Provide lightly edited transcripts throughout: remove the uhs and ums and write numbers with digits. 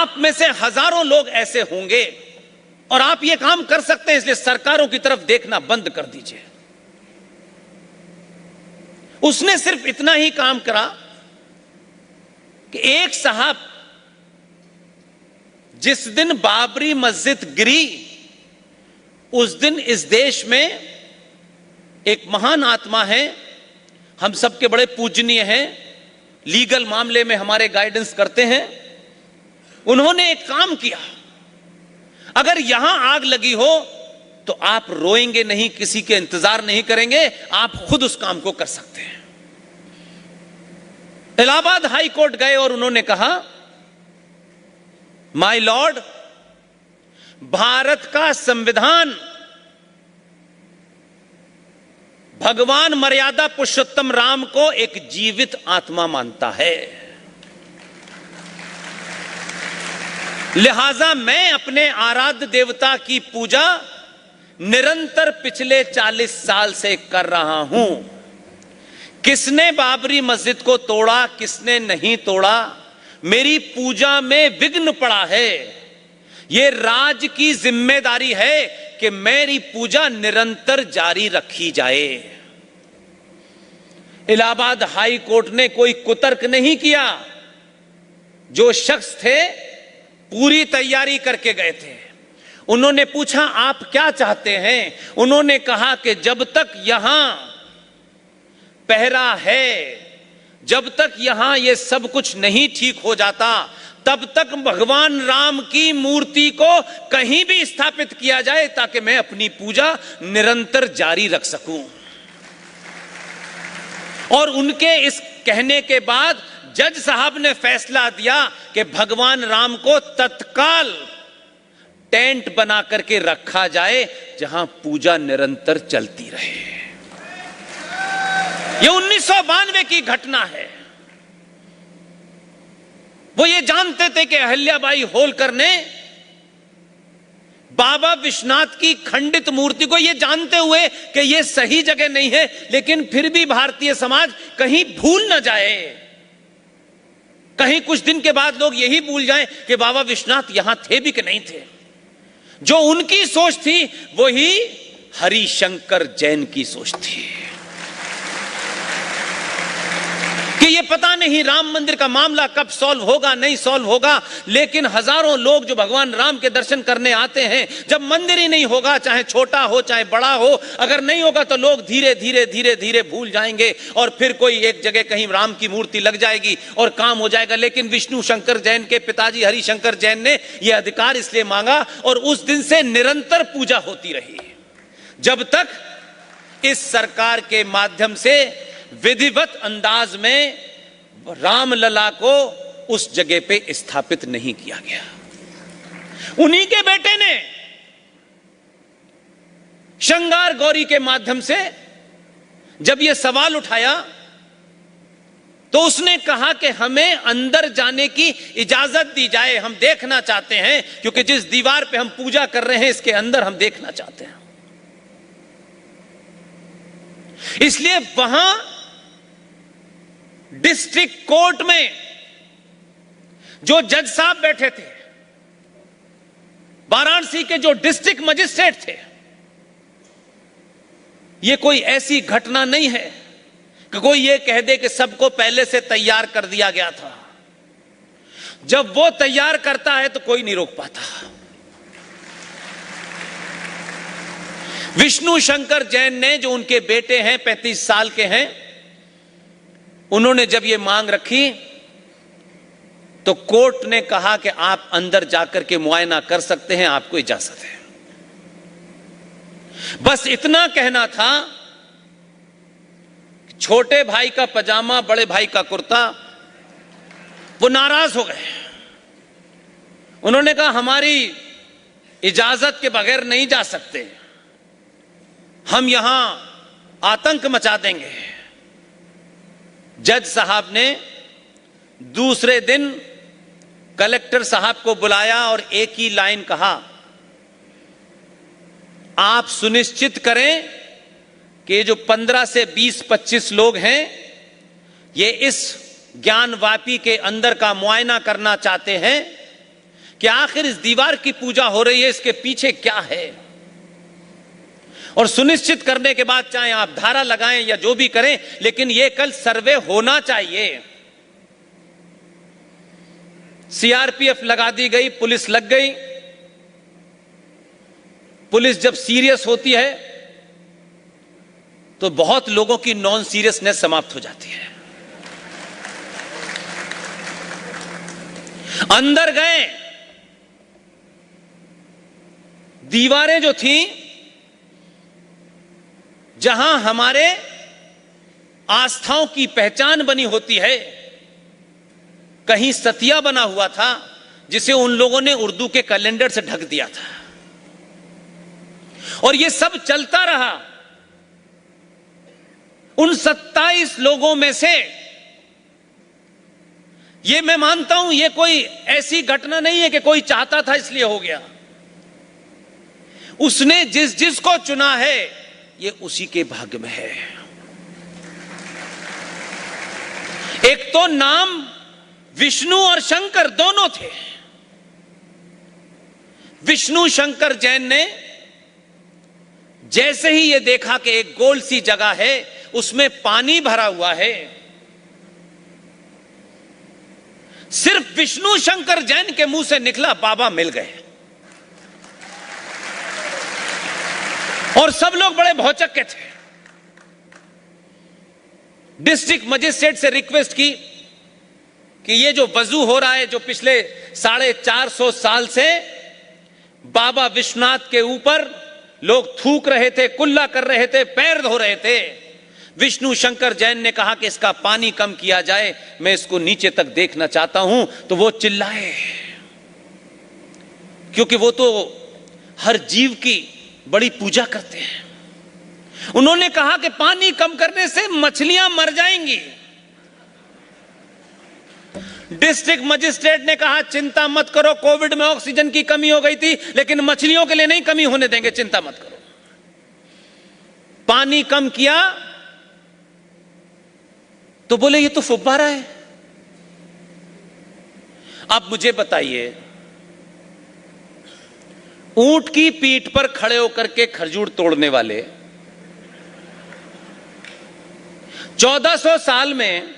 आप में से हजारों लोग ऐसे होंगे और आप ये काम कर सकते हैं, इसलिए सरकारों की तरफ देखना बंद कर दीजिए। उसने सिर्फ इतना ही काम करा कि एक साहब, जिस दिन बाबरी मस्जिद गिरी उस दिन इस देश में एक महान आत्मा है, हम सबके बड़े पूजनीय हैं, लीगल मामले में हमारे गाइडेंस करते हैं, उन्होंने एक काम किया। अगर यहां आग लगी हो तो आप रोएंगे नहीं, किसी के इंतजार नहीं करेंगे, आप खुद उस काम को कर सकते हैं। इलाहाबाद हाई कोर्ट गए और उन्होंने कहा, माय लॉर्ड, भारत का संविधान भगवान मर्यादा पुरुषोत्तम राम को एक जीवित आत्मा मानता है, लिहाजा मैं अपने आराध्य देवता की पूजा निरंतर पिछले 40 साल से कर रहा हूं। किसने बाबरी मस्जिद को तोड़ा, किसने नहीं तोड़ा, मेरी पूजा में विघ्न पड़ा है। यह राज की जिम्मेदारी है कि मेरी पूजा निरंतर जारी रखी जाए। इलाहाबाद हाई कोर्ट ने कोई कुतर्क नहीं किया। जो शख्स थे पूरी तैयारी करके गए थे। उन्होंने पूछा, आप क्या चाहते हैं? उन्होंने कहा कि जब तक यहां पहरा है, जब तक यहां यह सब कुछ नहीं ठीक हो जाता, तब तक भगवान राम की मूर्ति को कहीं भी स्थापित किया जाए ताकि मैं अपनी पूजा निरंतर जारी रख सकूं। और उनके इस कहने के बाद जज साहब ने फैसला दिया कि भगवान राम को तत्काल टेंट बना करके रखा जाए जहां पूजा निरंतर चलती रहे। यह 1992 की घटना है। वो ये जानते थे कि अहिल्याबाई होलकर ने बाबा विश्वनाथ की खंडित मूर्ति को, ये जानते हुए कि ये सही जगह नहीं है, लेकिन फिर भी भारतीय समाज कहीं भूल ना जाए, कहीं कुछ दिन के बाद लोग यही भूल जाएं कि बाबा विश्वनाथ यहां थे भी कि नहीं थे। जो उनकी सोच थी वही हरिशंकर जैन की सोच थी कि ये पता नहीं राम मंदिर का मामला कब सॉल्व होगा, नहीं सॉल्व होगा, लेकिन हजारों लोग जो भगवान राम के दर्शन करने आते हैं, जब मंदिर ही नहीं होगा, चाहे छोटा हो चाहे बड़ा हो, अगर नहीं होगा तो लोग धीरे धीरे धीरे धीरे भूल जाएंगे और फिर कोई एक जगह कहीं राम की मूर्ति लग जाएगी और काम हो जाएगा। लेकिन विष्णु शंकर जैन के पिताजी हरिशंकर जैन ने यह अधिकार इसलिए मांगा और उस दिन से निरंतर पूजा होती रही, जब तक इस सरकार के माध्यम से विधिवत अंदाज में रामलला को उस जगह पे स्थापित नहीं किया गया। उन्हीं के बेटे ने श्रृंगार गौरी के माध्यम से जब यह सवाल उठाया तो उसने कहा कि हमें अंदर जाने की इजाजत दी जाए, हम देखना चाहते हैं, क्योंकि जिस दीवार पे हम पूजा कर रहे हैं इसके अंदर हम देखना चाहते हैं। इसलिए वहां डिस्ट्रिक्ट कोर्ट में जो जज साहब बैठे थे, वाराणसी के जो डिस्ट्रिक्ट मजिस्ट्रेट थे, यह कोई ऐसी घटना नहीं है कि कोई यह कह दे कि सबको पहले से तैयार कर दिया गया था। जब वो तैयार करता है तो कोई नहीं रोक पाता। विष्णु शंकर जैन ने, जो उनके बेटे हैं, 35 साल के हैं, उन्होंने जब ये मांग रखी तो कोर्ट ने कहा कि आप अंदर जाकर के मुआयना कर सकते हैं, आपको इजाजत है। बस इतना कहना था, छोटे भाई का पजामा, बड़े भाई का कुर्ता, वो नाराज हो गए। उन्होंने कहा हमारी इजाजत के बगैर नहीं जा सकते, हम यहां आतंक मचा देंगे। जज साहब ने दूसरे दिन कलेक्टर साहब को बुलाया और एक ही लाइन कहा, आप सुनिश्चित करें कि जो 15 से 20-25 लोग हैं ये इस ज्ञानवापी के अंदर का मुआयना करना चाहते हैं, कि आखिर इस दीवार की पूजा हो रही है, इसके पीछे क्या है, और सुनिश्चित करने के बाद चाहे आप धारा लगाएं या जो भी करें, लेकिन यह कल सर्वे होना चाहिए। सीआरपीएफ लगा दी गई, पुलिस लग गई। पुलिस जब सीरियस होती है तो बहुत लोगों की नॉन सीरियसनेस समाप्त हो जाती है। अंदर गए, दीवारें जो थीं, जहां हमारे आस्थाओं की पहचान बनी होती है, कहीं सतिया बना हुआ था जिसे उन लोगों ने उर्दू के कैलेंडर से ढक दिया था, और यह सब चलता रहा। उन 27 लोगों में से, यह मैं मानता हूं, यह कोई ऐसी घटना नहीं है कि कोई चाहता था इसलिए हो गया। उसने जिस जिसको चुना है, ये उसी के भाग्य में है। एक तो नाम विष्णु और शंकर दोनों थे। विष्णु शंकर जैन ने जैसे ही ये देखा कि एक गोल सी जगह है, उसमें पानी भरा हुआ है, सिर्फ विष्णु शंकर जैन के मुंह से निकला, बाबा मिल गए। और सब लोग बड़े भौचक्के के थे। डिस्ट्रिक्ट मजिस्ट्रेट से रिक्वेस्ट की कि ये जो वजू हो रहा है, जो पिछले 450 साल से बाबा विश्वनाथ के ऊपर लोग थूक रहे थे, कुल्ला कर रहे थे, पैर धो रहे थे, विष्णु शंकर जैन ने कहा कि इसका पानी कम किया जाए, मैं इसको नीचे तक देखना चाहता हूं। तो वो चिल्लाए, क्योंकि वो तो हर जीव की बड़ी पूजा करते हैं। उन्होंने कहा कि पानी कम करने से मछलियां मर जाएंगी। डिस्ट्रिक्ट मजिस्ट्रेट ने कहा चिंता मत करो, कोविड में ऑक्सीजन की कमी हो गई थी, लेकिन मछलियों के लिए नहीं कमी होने देंगे, चिंता मत करो। पानी कम किया तो बोले ये तो फुब्बारा है। अब मुझे बताइए, ऊंट की पीठ पर खड़े होकर के खजूर तोड़ने वाले 1400 साल में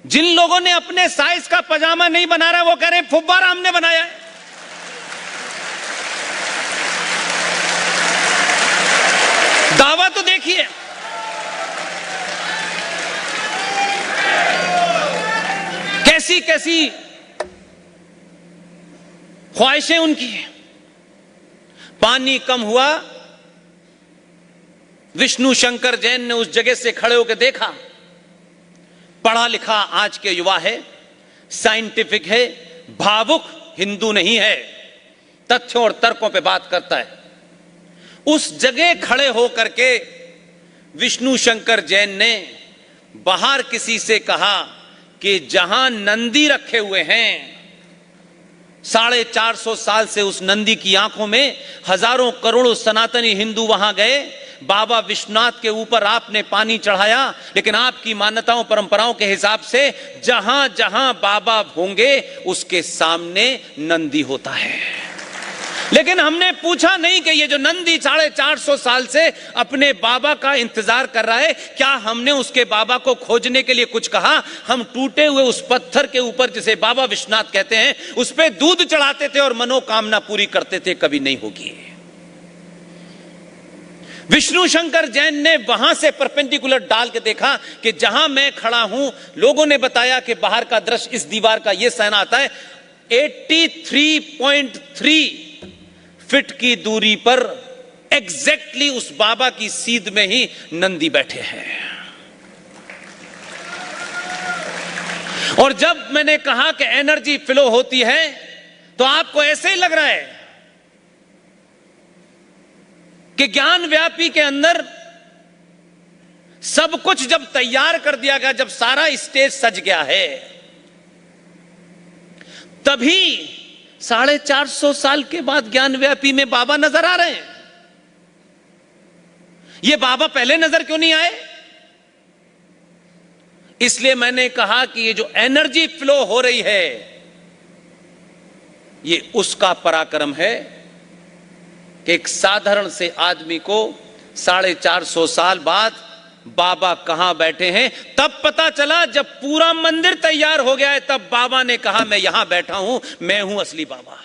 जिन लोगों ने अपने साइज का पजामा नहीं बना रहा, वो कह रहे हैं फुब्बारा हमने बनाया है। दावा तो देखिए। कैसी कैसी ख्वाहिशें उनकी। पानी कम हुआ, विष्णु शंकर जैन ने उस जगह से खड़े होकर देखा। पढ़ा लिखा आज के युवा है, साइंटिफिक है, भावुक हिंदू नहीं है, तथ्यों और तर्कों पे बात करता है। उस जगह खड़े होकर के विष्णु शंकर जैन ने बाहर किसी से कहा कि जहां नंदी रखे हुए हैं, 450 साल से उस नंदी की आंखों में हजारों करोड़ों सनातनी हिंदू वहां गए, बाबा विश्वनाथ के ऊपर आपने पानी चढ़ाया, लेकिन आपकी मान्यताओं परंपराओं के हिसाब से जहां जहां बाबा होंगे उसके सामने नंदी होता है। लेकिन हमने पूछा नहीं कि ये जो नंदी 450 साल से अपने बाबा का इंतजार कर रहा है, क्या हमने उसके बाबा को खोजने के लिए कुछ कहा? हम टूटे हुए उस पत्थर के ऊपर, जिसे बाबा विश्वनाथ कहते हैं, उस पे दूध चढ़ाते थे और मनोकामना पूरी करते थे। कभी नहीं होगी। विष्णु शंकर जैन ने वहां से परपेंडिकुलर डाल के देखा कि जहां मैं खड़ा हूं, लोगों ने बताया कि बाहर का दृश्य इस दीवार का यह सहना आता है, 83.3 फीट की दूरी पर एग्जैक्टली उस बाबा की सीध में ही नंदी बैठे हैं। और जब मैंने कहा कि एनर्जी फ्लो होती है, तो आपको ऐसे ही लग रहा है कि ज्ञान व्यापी के अंदर सब कुछ जब तैयार कर दिया गया, जब सारा स्टेज सज गया है, तभी 450 साल के बाद ज्ञान व्यापी में बाबा नजर आ रहे हैं। ये बाबा पहले नजर क्यों नहीं आए? इसलिए मैंने कहा कि ये जो एनर्जी फ्लो हो रही है, ये उसका पराक्रम है कि एक साधारण से आदमी को 450 साल बाद बाबा कहां बैठे हैं तब पता चला। जब पूरा मंदिर तैयार हो गया है तब बाबा ने कहा मैं यहां बैठा हूं, मैं हूं असली बाबा।